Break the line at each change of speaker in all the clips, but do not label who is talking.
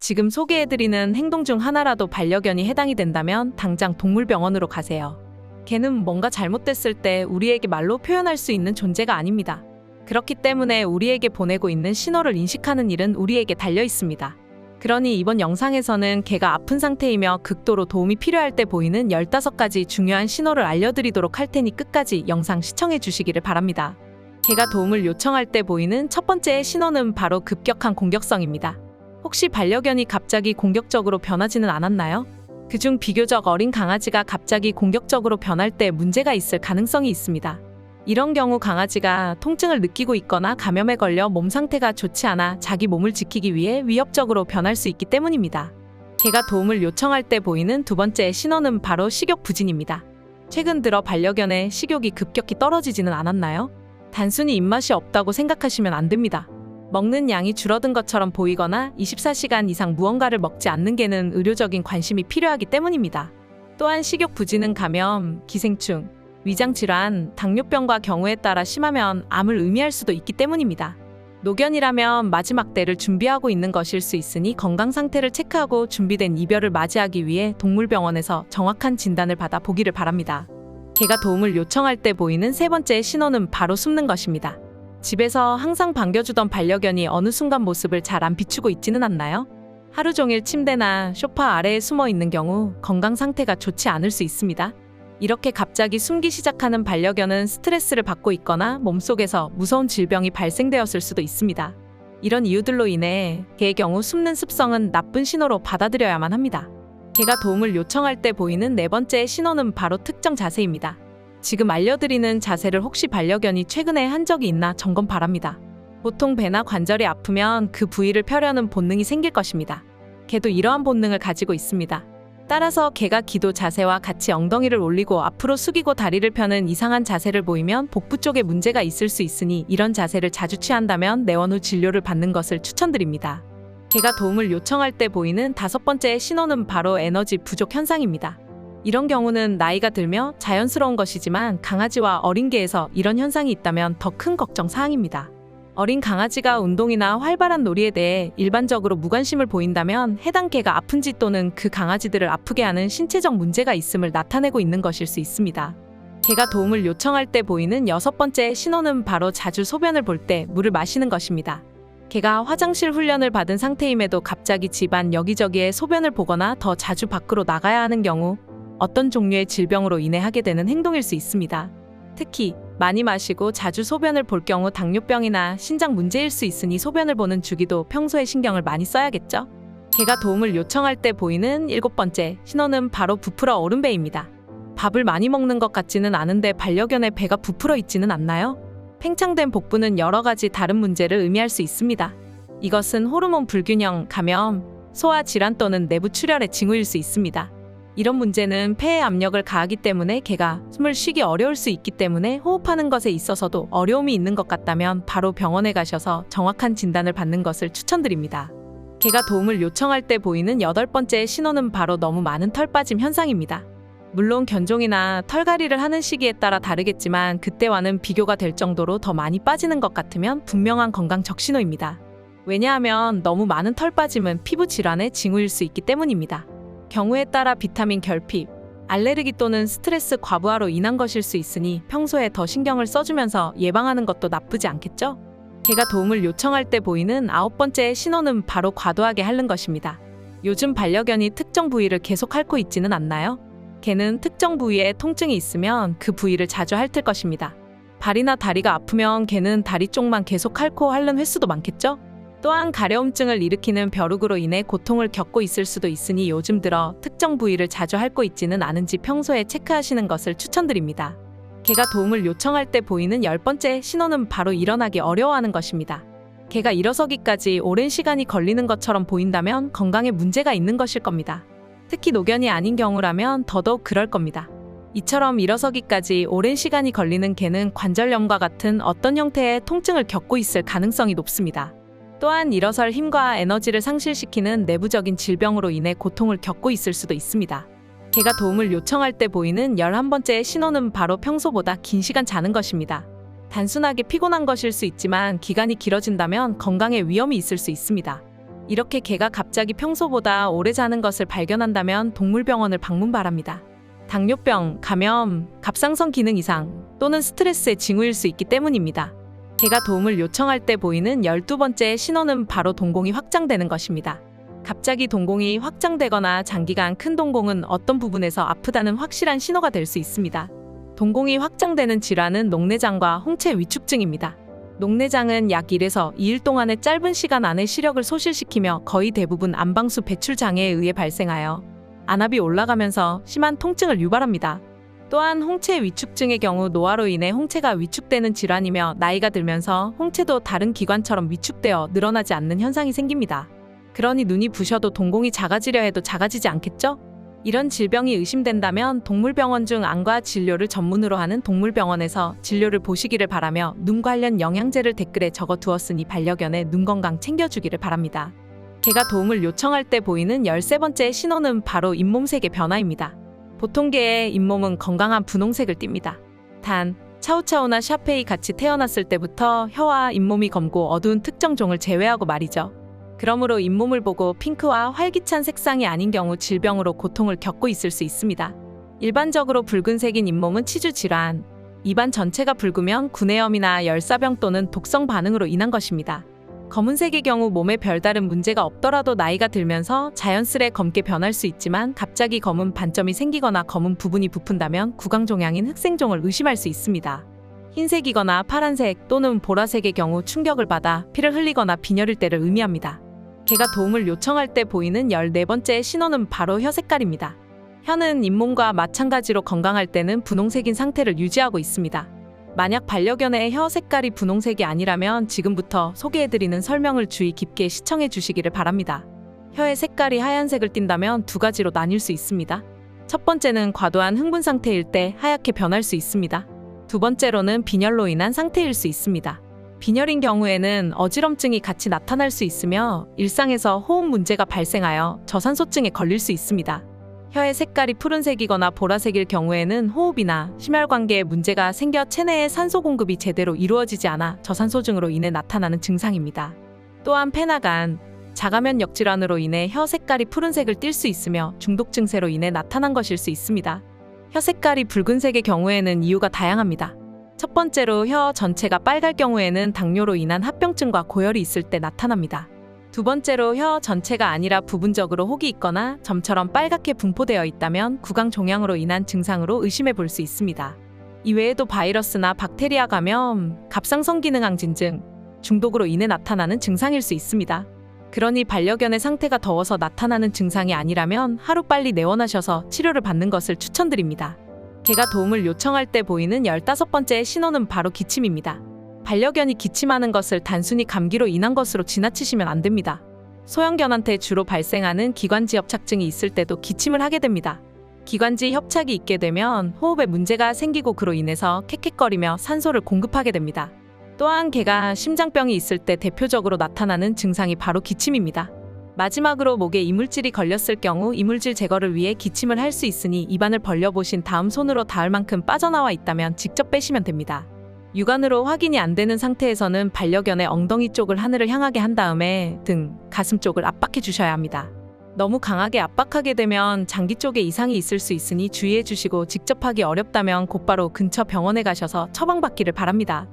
지금 소개해드리는 행동 중 하나라도 반려견이 해당이 된다면 당장 동물병원으로 가세요. 개는 뭔가 잘못됐을 때 우리에게 말로 표현할 수 있는 존재가 아닙니다. 그렇기 때문에 우리에게 보내고 있는 신호를 인식하는 일은 우리에게 달려 있습니다. 그러니 이번 영상에서는 개가 아픈 상태이며 극도로 도움이 필요할 때 보이는 15가지 중요한 신호를 알려드리도록 할 테니 끝까지 영상 시청해 주시기를 바랍니다. 개가 도움을 요청할 때 보이는 첫 번째 신호는 바로 급격한 공격성입니다. 혹시 반려견이 갑자기 공격적으로 변하지는 않았나요? 그중 비교적 어린 강아지가 갑자기 공격적으로 변할 때 문제가 있을 가능성이 있습니다. 이런 경우 강아지가 통증을 느끼고 있거나 감염에 걸려 몸 상태가 좋지 않아 자기 몸을 지키기 위해 위협적으로 변할 수 있기 때문입니다. 개가 도움을 요청할 때 보이는 두 번째 신호는 바로 식욕 부진입니다. 최근 들어 반려견의 식욕이 급격히 떨어지지는 않았나요? 단순히 입맛이 없다고 생각하시면 안 됩니다. 먹는 양이 줄어든 것처럼 보이거나 24시간 이상 무언가를 먹지 않는 개는 의료적인 관심이 필요하기 때문입니다. 또한 식욕 부진은 감염, 기생충, 위장질환, 당뇨병과 경우에 따라 심하면 암을 의미할 수도 있기 때문입니다. 노견이라면 마지막 때를 준비하고 있는 것일 수 있으니 건강 상태를 체크하고 준비된 이별을 맞이하기 위해 동물병원에서 정확한 진단을 받아 보기를 바랍니다. 개가 도움을 요청할 때 보이는 세 번째 신호는 바로 숨는 것입니다. 집에서 항상 반겨주던 반려견이 어느 순간 모습을 잘 안 비추고 있지는 않나요? 하루 종일 침대나 소파 아래에 숨어 있는 경우 건강 상태가 좋지 않을 수 있습니다. 이렇게 갑자기 숨기 시작하는 반려견은 스트레스를 받고 있거나 몸속에서 무서운 질병이 발생되었을 수도 있습니다. 이런 이유들로 인해 개의 경우 숨는 습성은 나쁜 신호로 받아들여야만 합니다. 개가 도움을 요청할 때 보이는 네 번째 신호는 바로 특정 자세입니다. 지금 알려드리는 자세를 혹시 반려견이 최근에 한 적이 있나 점검 바랍니다. 보통 배나 관절이 아프면 그 부위를 펴려는 본능이 생길 것입니다. 개도 이러한 본능을 가지고 있습니다. 따라서 개가 기도 자세와 같이 엉덩이를 올리고 앞으로 숙이고 다리를 펴는 이상한 자세를 보이면 복부 쪽에 문제가 있을 수 있으니 이런 자세를 자주 취한다면 내원 후 진료를 받는 것을 추천드립니다. 개가 도움을 요청할 때 보이는 다섯 번째 신호는 바로 에너지 부족 현상입니다. 이런 경우는 나이가 들며 자연스러운 것이지만 강아지와 어린 개에서 이런 현상이 있다면 더 큰 걱정 사항입니다. 어린 강아지가 운동이나 활발한 놀이에 대해 일반적으로 무관심을 보인다면 해당 개가 아픈지 또는 그 강아지들을 아프게 하는 신체적 문제가 있음을 나타내고 있는 것일 수 있습니다. 개가 도움을 요청할 때 보이는 여섯 번째 신호는 바로 자주 소변을 볼 때 물을 마시는 것입니다. 개가 화장실 훈련을 받은 상태임에도 갑자기 집안 여기저기에 소변을 보거나 더 자주 밖으로 나가야 하는 경우 어떤 종류의 질병으로 인해 하게 되는 행동일 수 있습니다. 특히 많이 마시고 자주 소변을 볼 경우 당뇨병이나 신장 문제일 수 있으니 소변을 보는 주기도 평소에 신경을 많이 써야겠죠? 개가 도움을 요청할 때 보이는 일곱 번째 신호는 바로 부풀어 오른 배입니다. 밥을 많이 먹는 것 같지는 않은데 반려견의 배가 부풀어 있지는 않나요? 팽창된 복부는 여러 가지 다른 문제를 의미할 수 있습니다. 이것은 호르몬 불균형, 감염, 소화 질환 또는 내부 출혈의 징후일 수 있습니다. 이런 문제는 폐에 압력을 가하기 때문에 개가 숨을 쉬기 어려울 수 있기 때문에 호흡하는 것에 있어서도 어려움이 있는 것 같다면 바로 병원에 가셔서 정확한 진단을 받는 것을 추천드립니다. 개가 도움을 요청할 때 보이는 여덟 번째 신호는 바로 너무 많은 털 빠짐 현상입니다. 물론 견종이나 털갈이를 하는 시기에 따라 다르겠지만 그때와는 비교가 될 정도로 더 많이 빠지는 것 같으면 분명한 건강 적신호입니다. 왜냐하면 너무 많은 털 빠짐은 피부 질환의 징후일 수 있기 때문입니다. 경우에 따라 비타민 결핍, 알레르기 또는 스트레스 과부하로 인한 것일 수 있으니 평소에 더 신경을 써주면서 예방하는 것도 나쁘지 않겠죠? 개가 도움을 요청할 때 보이는 아홉 번째 신호는 바로 과도하게 핥는 것입니다. 요즘 반려견이 특정 부위를 계속 핥고 있지는 않나요? 개는 특정 부위에 통증이 있으면 그 부위를 자주 핥을 것입니다. 발이나 다리가 아프면 개는 다리 쪽만 계속 핥고 핥는 횟수도 많겠죠? 또한 가려움증을 일으키는 벼룩으로 인해 고통을 겪고 있을 수도 있으니 요즘 들어 특정 부위를 자주 핥고 있지는 않은지 평소에 체크하시는 것을 추천드립니다. 개가 도움을 요청할 때 보이는 열 번째 신호는 바로 일어나기 어려워하는 것입니다. 개가 일어서기까지 오랜 시간이 걸리는 것처럼 보인다면 건강에 문제가 있는 것일 겁니다. 특히 노견이 아닌 경우라면 더더욱 그럴 겁니다. 이처럼 일어서기까지 오랜 시간이 걸리는 개는 관절염과 같은 어떤 형태의 통증을 겪고 있을 가능성이 높습니다. 또한 일어설 힘과 에너지를 상실시키는 내부적인 질병으로 인해 고통을 겪고 있을 수도 있습니다. 개가 도움을 요청할 때 보이는 11번째 신호는 바로 평소보다 긴 시간 자는 것입니다. 단순하게 피곤한 것일 수 있지만 기간이 길어진다면 건강에 위험이 있을 수 있습니다. 이렇게 개가 갑자기 평소보다 오래 자는 것을 발견한다면 동물병원을 방문 바랍니다. 당뇨병, 감염, 갑상선 기능 이상 또는 스트레스의 징후일 수 있기 때문입니다. 개가 도움을 요청할 때 보이는 12번째 신호는 바로 동공이 확장되는 것입니다. 갑자기 동공이 확장되거나 장기간 큰 동공은 어떤 부분에서 아프다는 확실한 신호가 될 수 있습니다. 동공이 확장되는 질환은 녹내장과 홍채 위축증입니다. 녹내장은 약 1에서 2일 동안의 짧은 시간 안에 시력을 소실시키며 거의 대부분 안방수 배출 장애에 의해 발생하여 안압이 올라가면서 심한 통증을 유발합니다. 또한 홍채 위축증의 경우 노화로 인해 홍채가 위축되는 질환이며 나이가 들면서 홍채도 다른 기관처럼 위축되어 늘어나지 않는 현상이 생깁니다. 그러니 눈이 부셔도 동공이 작아지려 해도 작아지지 않겠죠? 이런 질병이 의심된다면 동물병원 중 안과 진료를 전문으로 하는 동물병원에서 진료를 보시기를 바라며 눈 관련 영양제를 댓글에 적어 두었으니 반려견의 눈 건강 챙겨주기를 바랍니다. 개가 도움을 요청할 때 보이는 13번째 신호는 바로 잇몸색의 변화입니다. 보통 개의 잇몸은 건강한 분홍색을 띱니다. 단, 차우차우나 샤페이 같이 태어났을 때부터 혀와 잇몸이 검고 어두운 특정 종을 제외하고 말이죠. 그러므로 잇몸을 보고 핑크와 활기찬 색상이 아닌 경우 질병으로 고통을 겪고 있을 수 있습니다. 일반적으로 붉은색인 잇몸은 치주 질환, 입안 전체가 붉으면 구내염이나 열사병 또는 독성 반응으로 인한 것입니다. 검은색의 경우 몸에 별다른 문제가 없더라도 나이가 들면서 자연스레 검게 변할 수 있지만 갑자기 검은 반점이 생기거나 검은 부분이 부푼다면 구강종양인 흑생종을 의심할 수 있습니다. 흰색이거나 파란색 또는 보라색의 경우 충격을 받아 피를 흘리거나 빈혈일 때를 의미합니다. 개가 도움을 요청할 때 보이는 14번째 신호는 바로 혀 색깔입니다. 혀는 잇몸과 마찬가지로 건강할 때는 분홍색인 상태를 유지하고 있습니다. 만약 반려견의 혀 색깔이 분홍색이 아니라면 지금부터 소개해드리는 설명을 주의 깊게 시청해 주시기를 바랍니다. 혀의 색깔이 하얀색을 띈다면 두 가지로 나뉠 수 있습니다. 첫 번째는 과도한 흥분 상태일 때 하얗게 변할 수 있습니다. 두 번째로는 빈혈로 인한 상태일 수 있습니다. 빈혈인 경우에는 어지럼증이 같이 나타날 수 있으며 일상에서 호흡 문제가 발생하여 저산소증에 걸릴 수 있습니다. 혀의 색깔이 푸른색이거나 보라색일 경우에는 호흡이나 심혈관계에 문제가 생겨 체내에 산소 공급이 제대로 이루어지지 않아 저산소증으로 인해 나타나는 증상입니다. 또한 페나간, 자가면역 질환으로 인해 혀 색깔이 푸른색을 띨 수 있으며 중독 증세로 인해 나타난 것일 수 있습니다. 혀 색깔이 붉은색의 경우에는 이유가 다양합니다. 첫 번째로 혀 전체가 빨갈 경우에는 당뇨로 인한 합병증과 고열이 있을 때 나타납니다. 두 번째로 혀 전체가 아니라 부분적으로 혹이 있거나 점처럼 빨갛게 분포되어 있다면 구강종양으로 인한 증상으로 의심해 볼 수 있습니다. 이외에도 바이러스나 박테리아 감염, 갑상선 기능 항진증, 중독으로 인해 나타나는 증상일 수 있습니다. 그러니 반려견의 상태가 더워서 나타나는 증상이 아니라면 하루빨리 내원하셔서 치료를 받는 것을 추천드립니다. 개가 도움을 요청할 때 보이는 15번째 신호는 바로 기침입니다. 반려견이 기침하는 것을 단순히 감기로 인한 것으로 지나치시면 안 됩니다. 소형견한테 주로 발생하는 기관지 협착증이 있을 때도 기침을 하게 됩니다. 기관지 협착이 있게 되면 호흡에 문제가 생기고 그로 인해서 캑캑거리며 산소를 공급하게 됩니다. 또한 개가 심장병이 있을 때 대표적으로 나타나는 증상이 바로 기침입니다. 마지막으로 목에 이물질이 걸렸을 경우 이물질 제거를 위해 기침을 할 수 있으니 입안을 벌려보신 다음 손으로 닿을 만큼 빠져나와 있다면 직접 빼시면 됩니다. 육안으로 확인이 안 되는 상태에서는 반려견의 엉덩이 쪽을 하늘을 향하게 한 다음에 등, 가슴 쪽을 압박해 주셔야 합니다. 너무 강하게 압박하게 되면 장기 쪽에 이상이 있을 수 있으니 주의해 주시고 직접 하기 어렵다면 곧바로 근처 병원에 가셔서 처방받기를 바랍니다.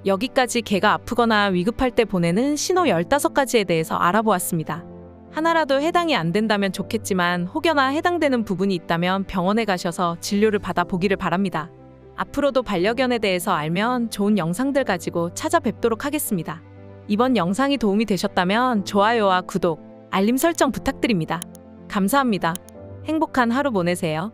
여기까지 개가 아프거나 위급할 때 보내는 신호 15가지에 대해서 알아보았습니다. 하나라도 해당이 안 된다면 좋겠지만 혹여나 해당되는 부분이 있다면 병원에 가셔서 진료를 받아보기를 바랍니다. 앞으로도 반려견에 대해서 알면 좋은 영상들 가지고 찾아뵙도록 하겠습니다. 이번 영상이 도움이 되셨다면 좋아요와 구독, 알림 설정 부탁드립니다. 감사합니다. 행복한 하루 보내세요.